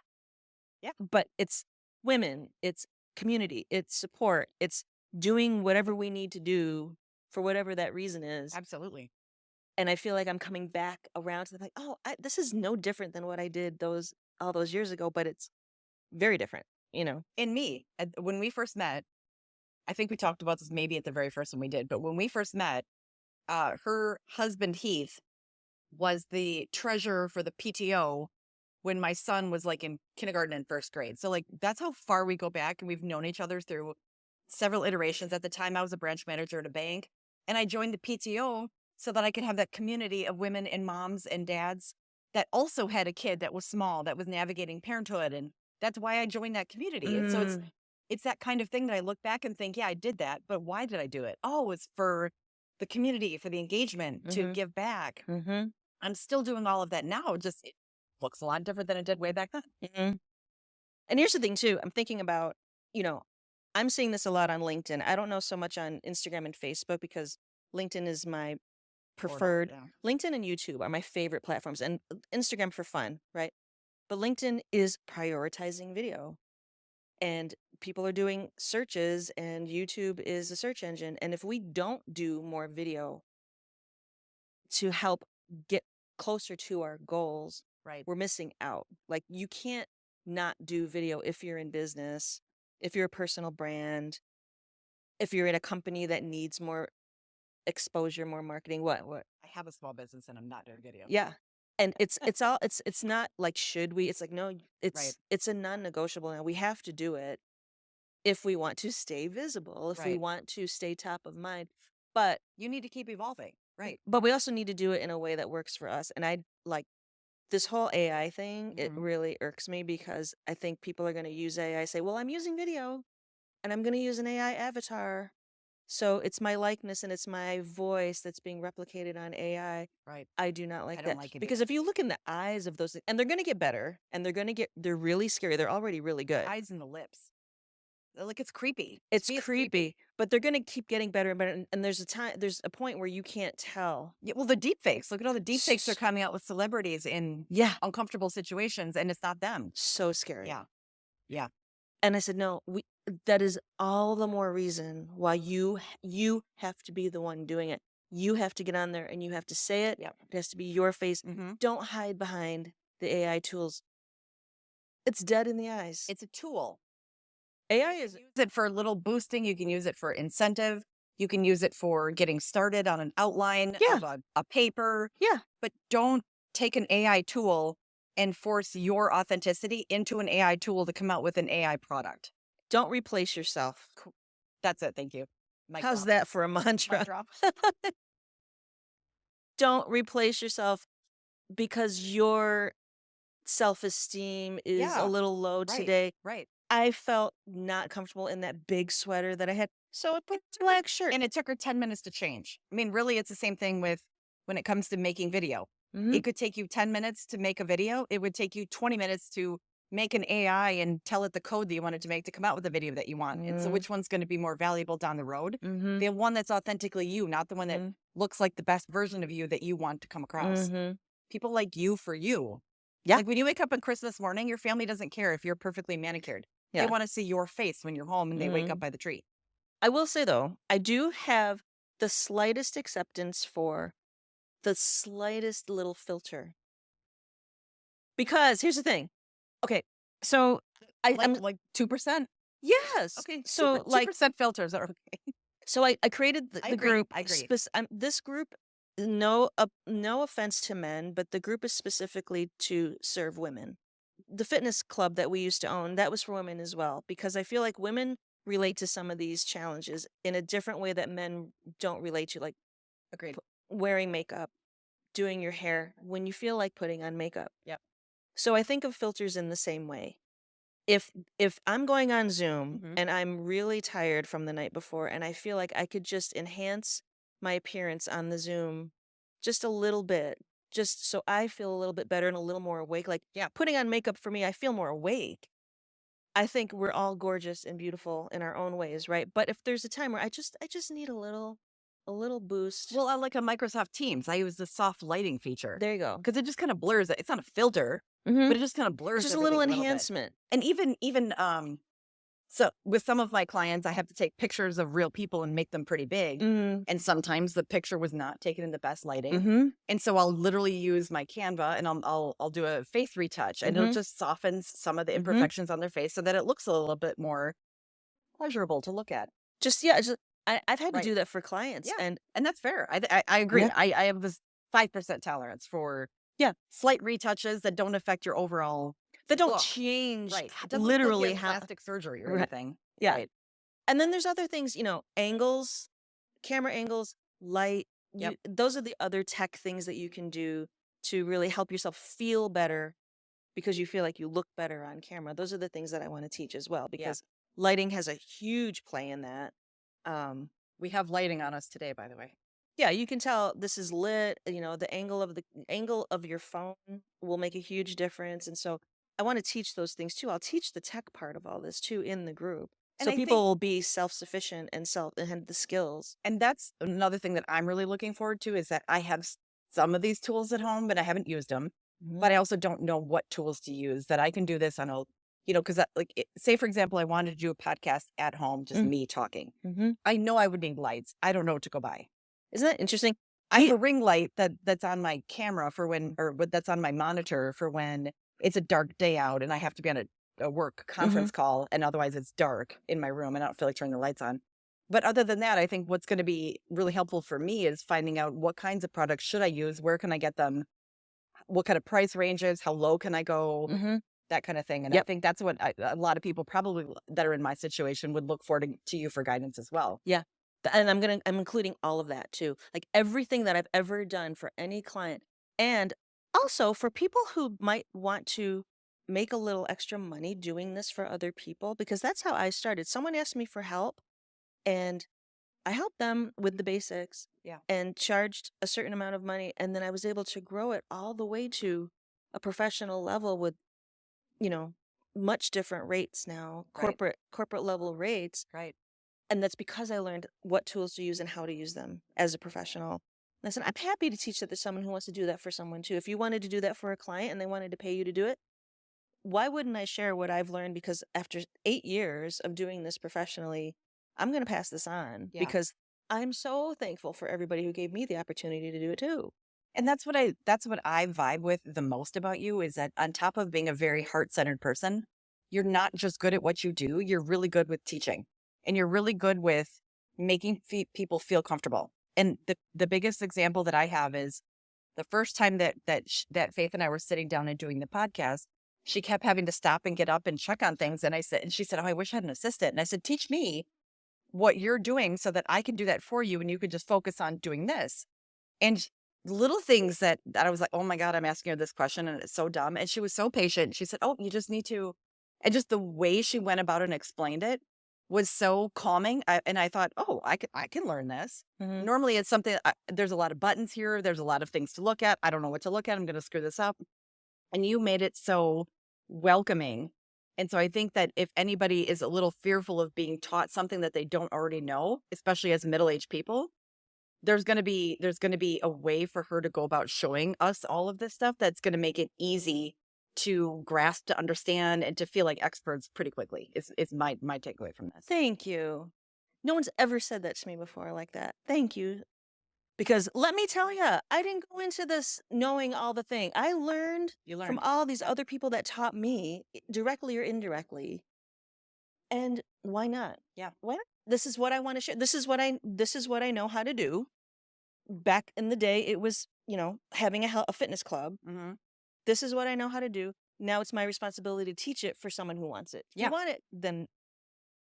Yeah. But it's women, it's community, it's support, it's doing whatever we need to do for whatever that reason is. Absolutely. And I feel like I'm coming back around to the like, oh, this is no different than what I did those all those years ago, but it's very different, you know. In me, when we first met, I think we talked about this maybe at the very first one we did, but when we first met, her husband Heath was the treasurer for the PTO when my son was like in kindergarten and first grade. So like that's how far we go back, and we've known each other through several iterations. At the time I was a branch manager at a bank, and I joined the PTO so that I could have that community of women and moms and dads that also had a kid that was small, that was navigating parenthood, and that's why I joined that community. And so Mm, it's that kind of thing that I look back and think, yeah, I did that, but why did I do it? Oh, it's for the community, for the engagement, to mhm, give back. mhm, I'm still doing all of that now. Just it looks a lot different than it did way back then. mhm. And here's the thing too, I'm thinking about, you know, I'm seeing this a lot on LinkedIn. I don't know so much on Instagram and Facebook because LinkedIn is my Portal. preferred. Yeah. LinkedIn and YouTube are my favorite platforms and Instagram for fun, right? But LinkedIn is prioritizing video and people are doing searches and YouTube is a search engine. And if we don't do more video to help get closer to our goals, Right. we're missing out. Like you can't not do video if you're in business, if you're a personal brand, if you're in a company that needs more exposure, more marketing, what? I have a small business and I'm not doing video. Yeah. And it's all it's not like should we? It's like no, Right. it's a non-negotiable now. We have to do it if we want to stay visible, if we Right. want to stay top of mind. But You need to keep evolving. Right. but we also need to do it in a way that works for us. And I like this whole AI thing, it Hmm. really irks me because I think people are going to use AI, say, well, I'm using video and I'm going to use an AI avatar. So it's my likeness and it's my voice that's being replicated on AI. Right. I do not I like don't that like it because either. if you look in the eyes of those, and they're going to get better and they're really scary. They're already really The good. eyes and the lips. Like it's creepy. To It's me, it's creepy. creepy, but they're going to keep getting better and better. And there's a point where you can't tell. Yeah, well, the deep fakes. Look at all the deep fakes they're S- coming out with celebrities in Yeah, uncomfortable situations, and it's not them. so scary. Yeah. Yeah. And I said, "No, we that is all the more reason why you have to be the one doing it. You have to get on there and you have to say it. Yeah. It has to be your face. Hmm. Don't hide behind the AI tools. It's dead in the eyes. It's a tool. AI You can is use it for little boosting. You can use it for incentive. You can use it for getting started on an outline yeah, of a paper, yeah. but don't take an AI tool and force your authenticity into an AI tool to come out with an AI product. Don't replace yourself. Cool. That's it. Thank you. Mic How's drop. that for a Mic mantra? drop. Don't replace yourself because your self-esteem is a Yeah. little low Right. today. Right. I felt not comfortable in that big sweater that I had, so I put It a took her black shirt. and it took her 10 minutes to change. I mean, really, it's the same thing with when it comes to making video. Mhm, It could take you 10 minutes to make a video. It would take you 20 minutes to make an AI and tell it the code that you wanted to make to come out with the video that you want. And so mm, which one's going to be more valuable down the road? mhm, The one that's authentically you, not the one that mm, looks like the best version of you that you want to come across. mhm. People like you for you. Yeah, Like when you wake up on Christmas morning, your family doesn't care if you're perfectly manicured. They yeah. want to see your face when you're home and they wake up Mhm. by the tree. I will say, though, I do have the slightest acceptance for the slightest little filter. Because here's the thing. Okay, so I'm Like 2%. yes. Okay, So, like 2% filters are okay. so I created I the agree, group I agree. this group, no offense to men, but the group is specifically to serve women. The fitness club that we used to own, that was for women as well, because I feel like women relate to some of these challenges in a different way that men don't relate to, like Agreed. wearing makeup, doing your hair when you feel like putting on makeup. Yep. So I think of filters in the same way. If I'm going on Zoom Mhm. and I'm really tired from the night before and I feel like I could just enhance my appearance on the Zoom just a little bit, just so I feel a little bit better and a little more awake. Like, Yeah. putting on makeup for me, I feel more awake. I think we're all gorgeous and beautiful in our own ways, right? But if there's a time where I just need a little boost. Well, I like on Microsoft Teams, I use the soft lighting feature There you go. because it just kind of blurs it. It's not a filter, Mhm. but it just kind of blurs Just a little everything a little bit. enhancement. And even so with some of my clients, I have to take pictures of real people and make them pretty big. Mm. And sometimes the picture was not taken in the best lighting. Mhm. And so I'll literally use my Canva and I'll do a face retouch and it'll Mhm. just softens some of the Mhm. imperfections on their face so that it looks a little bit more pleasurable to look at. Just I've had to Right. do that for clients, Yeah. and And that's fair. I agree. yeah, I have this 5% tolerance for yeah, slight retouches that don't affect your overall that don't look. change Right. It doesn't look like you literally have how plastic surgery or right, anything. yeah. Right. And then there's other things, angles, camera angles, light. Yep. Those are the other tech things that you can do to really help yourself feel better because you feel like you look better on camera. Those are the things that I want to teach as well Yeah. because lighting has a huge play in that. We have lighting on us today, by the way. Yeah, you can tell this is lit, the angle of your phone will make a huge difference. And so I want to teach those things too. I'll teach the tech part of all this too in the group. And So I people think will be self-sufficient and have the skills. and that's another thing that I'm really looking forward to is that I have some of these tools at home, but I haven't used them. Mhm, But I also don't know what tools to use that I can do this on because say for example, I wanted to do a podcast at home, just mm, me talking. mhm. I know I would need lights. I don't know what to go buy. Isn't that interesting? I have We a ring light that's on my camera for that's on my monitor for when it's a dark day out and I have to be on a work Mhm, conference call and otherwise it's dark in my room and I don't feel like turning the lights on. But other than that, I think what's going to be really helpful for me is finding out what kinds of products should I use, where can I get them, what kind of price ranges, how low can I go, mhm. that kind of thing. And I Yep. think that's what a lot of people probably that are in my situation would look forward to you for guidance as well. Yeah. And I'm including all of that too. Like everything that I've ever done for any client. And also for people who might want to make a little extra money doing this for other people, because that's how I started. Someone asked me for help and I helped them with the basics Yeah. and charged a certain amount of money. And then I was able to grow it all the way to a professional level with, you know, much different rates now, Right. corporate level rates. Right. And that's because I learned what tools to use and how to use them as a professional. Listen, I'm happy to teach that there's someone who wants to do that for someone too. If you wanted to do that for a client and they wanted to pay you to do it, why wouldn't I share what I've learned? Because after 8 years of doing this professionally, I'm going to pass this on Yeah. because I'm so thankful for everybody who gave me the opportunity to do it too. And that's what I vibe with the most about you is that on top of being a very heart-centered person, you're not just good at what you do, you're really good with teaching. And you're really good with making people feel comfortable. And the biggest example that I have is the first time that Faith and I were sitting down and doing the podcast, she kept having to stop and get up and check on things. And she said, "Oh, I wish I had an assistant." And I said, "Teach me what you're doing so that I can do that for you and you can just focus on doing this." And little things that I was like, "Oh my God, I'm asking her this question and it's so dumb." And she was so patient. She said, "Oh, you just need to," and just the way she went about it and explained it was so calming. And I thought, "Oh, I can learn this." Mhm. Normally it's something there's a lot of buttons here, there's a lot of things to look at. I don't know what to look at. I'm going to screw this up. And you made it so welcoming. And so I think that if anybody is a little fearful of being taught something that they don't already know, especially as middle-aged people, there's going to be a way for her to go about showing us all of this stuff that's going to make it easy to grasp, to understand, and to feel like experts pretty quickly. Is my takeaway from this. Thank you. No one's ever said that to me before like that. Thank you. Because let me tell you, I didn't go into this knowing all the thing. I learned You from learned. all these other people that taught me, directly or indirectly. And why not? Yeah. Why not? This is what I want to share. This is what I know how to do. Back in the day, it was, having a fitness club. Hmm. This is what I know how to do. Now it's my responsibility to teach it for someone who wants it. If Yeah. you want it, then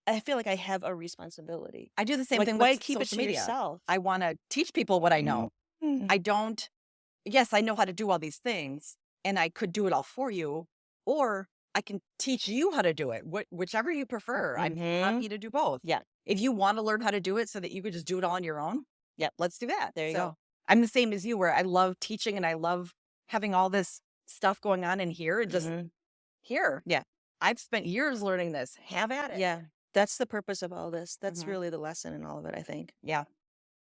I feel like I have a responsibility. I do the same Like, thing why with keep it social to media. yourself? I want to teach people what I know. Mm. I don't, yes, I know how to do all these things and I could do it all for you, or I can teach you how to do it. Whichever you prefer. I'm Mhm. happy to do both. Yeah. If you want to learn how to do it so that you could just do it all on your own, Yep. let's do that. There you So go. I'm the same as you, where I love teaching and I love having all this stuff going on in here and just Mhm. here. Yeah. I've spent years learning this. Have at it. Yeah. That's the purpose of all this. That's Mhm. really the lesson in all of it, I think. Yeah.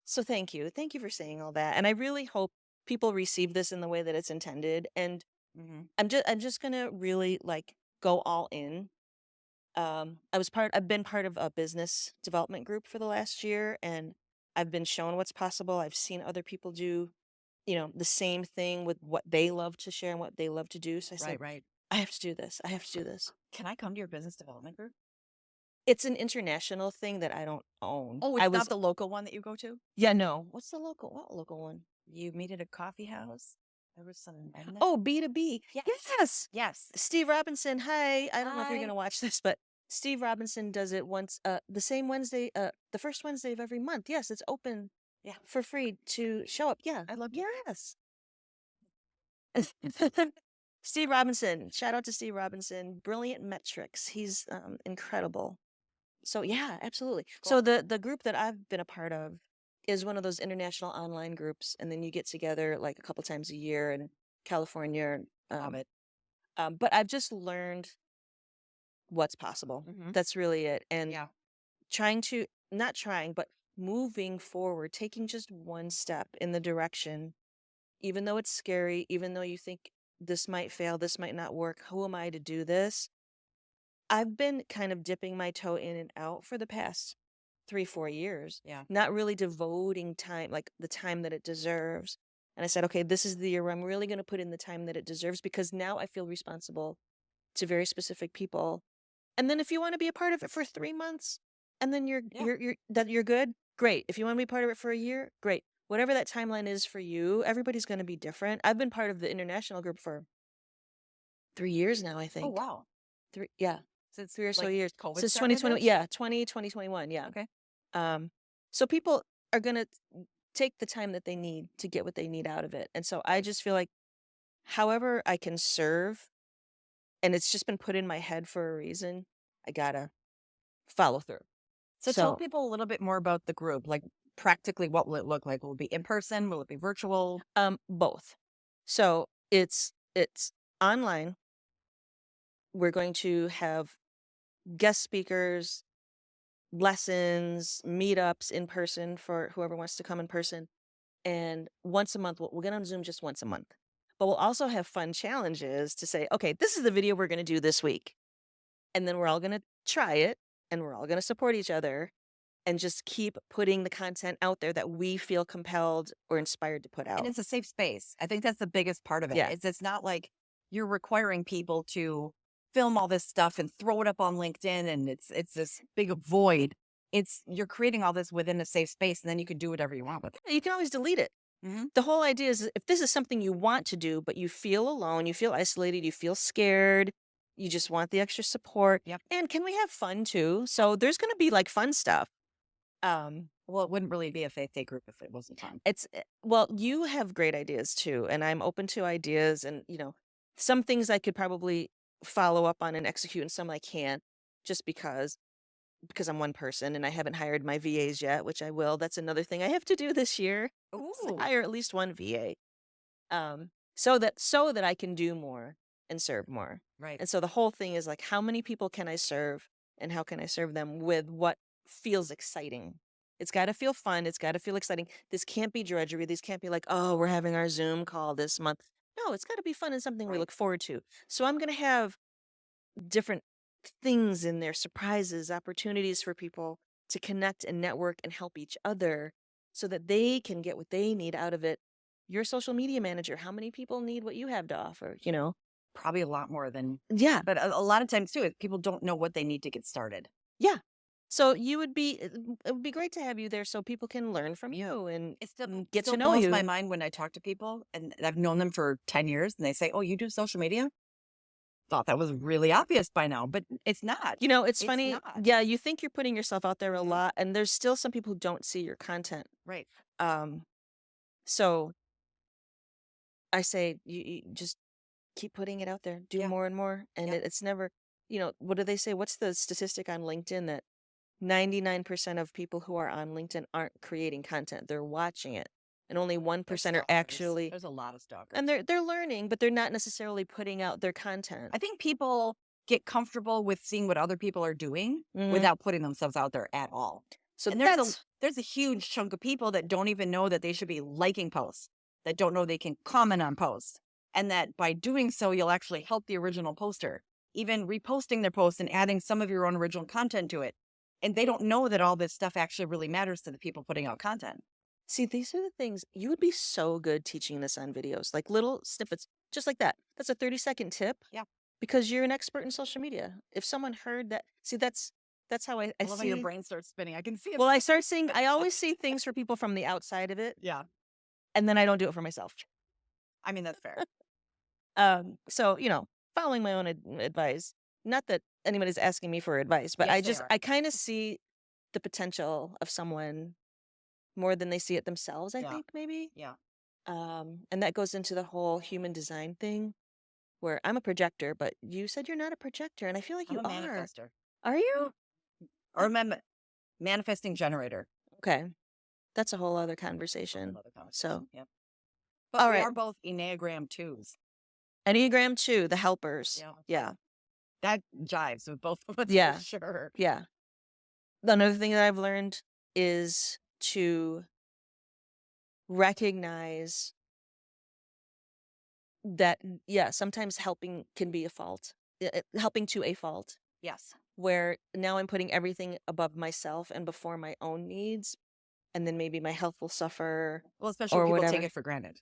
So thank you. Thank you for saying all that. And I really hope people receive this in the way that it's intended. And Hmm. I'm just gonna really go all in. I've been part of a business development group for the last year, and I've been shown what's possible. I've seen other people do, the same thing with what they love to share and what they love to do. So I said, Right, right. I have to do this. I have to do this. Can I come to your business development group? It's an international thing that I don't own. Oh, I it's was not the local one that you go to? Yeah, no. What local one? You meet at a coffee house? There was some in Oh, B2B. Yes. Yes. Yes. Steve Robinson. Hi. I don't know if you're Hi. gonna watch this, but Steve Robinson does it once the same Wednesday, the first Wednesday of every month. Yes, it's open Yeah. for free to show up. Yeah. I love it. Yes. Steve Robinson. Shout out to Steve Robinson. Brilliant metrics. He's incredible. So yeah, absolutely. So Cool. the group that I've been a part of is one of those international online groups, and then you get together like a couple times a year in California. Love it. But I've just learned what's possible. Mhm. That's really it. And Yeah. trying to not trying, but moving forward, taking just one step in the direction, even though it's scary, even though you think this might fail, this might not work. Who am I to do this? I've been kind of dipping my toe in and out for the past 3, 4 years, Yeah. not really devoting time, like the time that it deserves. And I said, okay, this is the year where I'm really going to put in the time that it deserves, because now I feel responsible to very specific people. And then if you want to be a part of it for 3 months and then Yeah. you're good, great. If you want to be part of it for a year, great. Whatever that timeline is for you, everybody's going to be different. I've been part of the international group for 3 years now, I Oh, think. wow. Yeah, Since 3 or so years. COVID Since started 2020, ish? yeah, 2021, yeah. Okay. Um, so people are gonna take the time that they need to get what they need out of it. And so I just feel like however I can serve, and it's just been put in my head for a reason, I gotta follow through. So tell So people a little bit more about the group. Like practically what will it look like? Will it be in person? Will it be virtual? both. So it's online. We're going to have guest speakers, lessons, meetups in person for whoever wants to come in person. And once a month, we'll get on Zoom just once a month. But we'll also have fun challenges to say, okay, this is the video we're going to do this week. And then we're all going to try it, and we're all going to support each other and just keep putting the content out there that we feel compelled or inspired to put And out. it's a safe space. I think that's the biggest part of it. Yeah. It's not like you're requiring people to film all this stuff and throw it up on LinkedIn and it's this big void. It's you're creating all this within a safe space and then you can do whatever you want with it. You can always delete it. Mhm. The whole idea is if this is something you want to do, but you feel alone, you feel isolated, you feel scared, You just want the extra support. Yep. And can we have fun too? So there's going to be like fun stuff. Well, it wouldn't really be a faith day group if it wasn't fun. Well, you have great ideas too, and I'm open to ideas. And some things I could probably follow up on and execute, and some I can't, just because I'm one person and I haven't hired my VAs yet, which I will. That's another thing I have to do this year. Is Ooh, hire at least one VA, so that I can do more and serve more. right. And so the whole thing is like, how many people can I serve, and how can I serve them with what feels exciting? It's got to feel fun. It's got to feel exciting. This can't be drudgery. These can't be like, oh, we're having our Zoom call this month. No, it's got to be fun and something we Right. look forward to. So I'm going to have different things in there, surprises, opportunities for people to connect and network and help each other so that they can get what they need out of it. You're a social media manager. How many people need what you have to offer? Probably a lot more than, Yeah. but a lot of times too, people don't know what they need to get started. Yeah. So it would be great to have you there so people can learn from you and It still get to still know blows my you. mind when I talk to people, and I've known them for 10 years, and they say, "Oh, you do social media?" Thought that was really obvious by now, but it's not. It's It's funny. not. Yeah, you think you're putting yourself out there a Mhm. lot, and there's still some people who don't see your content. Right. Um, so I say you just keep putting it out there, do Yeah. more and more. And Yep. it's never, what do they say? What's the statistic on LinkedIn that 99% of people who are on LinkedIn aren't creating content? They're watching it. And only They're 1% are stalkers. actually, There's a lot of stalkers. and they're learning, but they're not necessarily putting out their content. I think people get comfortable with seeing what other people are doing Mhm. without putting themselves out there at all. So And there's a huge chunk of people that don't even know that they should be liking posts, that don't know they can comment on posts, and that by doing so, you'll actually help the original poster, even reposting their post and adding some of your own original content to it. And they don't know that all this stuff actually really matters to the people putting out content. see, these are the things you would be so good teaching this on videos, like little snippets, just like that. That's a 30-second tip. Yeah. Because you're an expert in social media. If someone heard that, see, that's how I I love how your see. brain starts spinning. I can see it. Well, I start seeing. I always see things for people from the outside of it, Yeah. and then I don't do it for myself. I mean, that's fair. So following my own advice. Not that anybody's asking me for advice, but Yes, they are. I kind of see the potential of someone more than they see it themselves. I Yeah. think maybe. Yeah. And that goes into the whole human design thing, where I'm a projector, but you said you're not a projector, and I feel like I'm you a are. manifester. Are you? Or a manifesting generator. Okay. That's a whole other Whole conversation. other conversation. So, Yep. But all we right. are both Enneagram 2s. Enneagram 2, the helpers. Yeah. Yeah. That jives with both of us Yeah. for sure. Yeah. Another thing that I've learned is to recognize that, yeah, sometimes helping can be a fault, helping to a fault, Yes. where now I'm putting everything above myself and before my own needs. And then maybe my health will suffer Well, especially or when people whatever. take it for granted.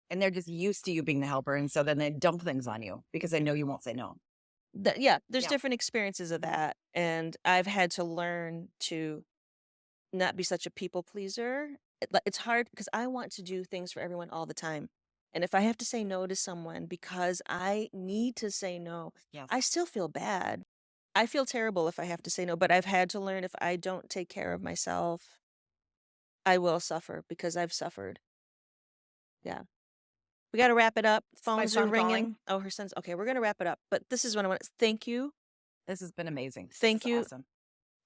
And they're just used to you being the helper. And so then they dump things on you because they know you won't say no. Yeah, there's Yeah. different experiences of Mhm. that. And I've had to learn to not be such a people pleaser. It's hard because I want to do things for everyone all the time. And if I have to say no to someone because I need to say no, Yes. I still feel bad. I feel terrible if I have to say no, but I've had to learn if I don't take care of myself, I will suffer because I've suffered. Yeah. We got to wrap it up. my Phones are son calling? ringing. Oh, her son's okay. We're going to wrap it up. But this is what I want to thank you. This has been amazing. Thank This is you. Awesome.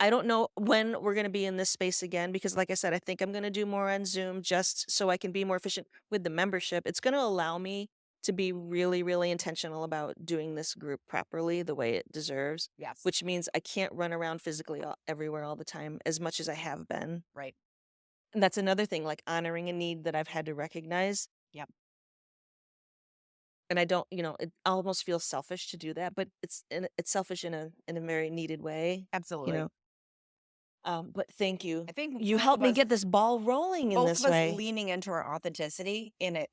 I don't know when we're going to be in this space again because, like I said, I think I'm going to do more on Zoom just so I can be more efficient with the membership. It's going to allow me to be really, really intentional about doing this group properly the way it deserves, Yes. which means I can't run around physically everywhere all the time as much as I have been. Right. And that's another thing, like honoring a need that I've had to recognize. Yep. And I don't, it almost feels selfish to do that, but it's selfish in a very needed way, Absolutely. But thank you. I think You both helped of me us- get this ball rolling in both this of us way. leaning into our authenticity in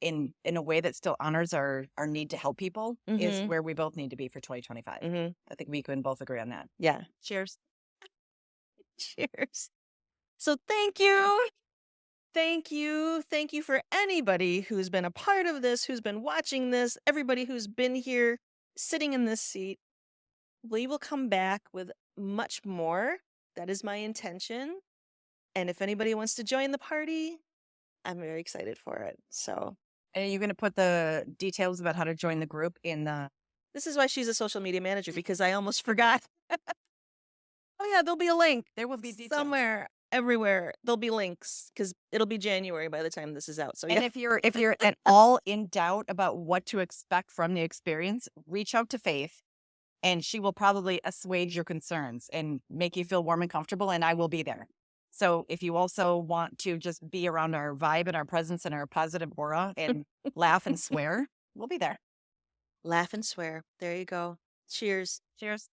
a way that still honors our need to help people is Mhm. where we both need to be for 2025. Mhm. I think we can both agree on that. Yeah. Cheers. Cheers. So thank you. Thank you. Thank you for anybody who's been a part of this, who's been watching this, everybody who's been here sitting in this seat. we will come back with much more. That is my intention. And if anybody wants to join the party, I'm very excited for it. So And are you going to put the details about how to join the group in the? this is why she's a social media manager, because I almost forgot. Oh yeah, there'll be a link. There will be details. Somewhere, everywhere, there'll be links because it'll be January by the time this is out. So And yeah, if you're at all in doubt about what to expect from the experience, reach out to Faith, and she will probably assuage your concerns and make you feel warm and comfortable. And I will be there. So if you also want to just be around our vibe and our presence and our positive aura and laugh and swear, we'll be there. laugh and swear. There you go. Cheers. Cheers.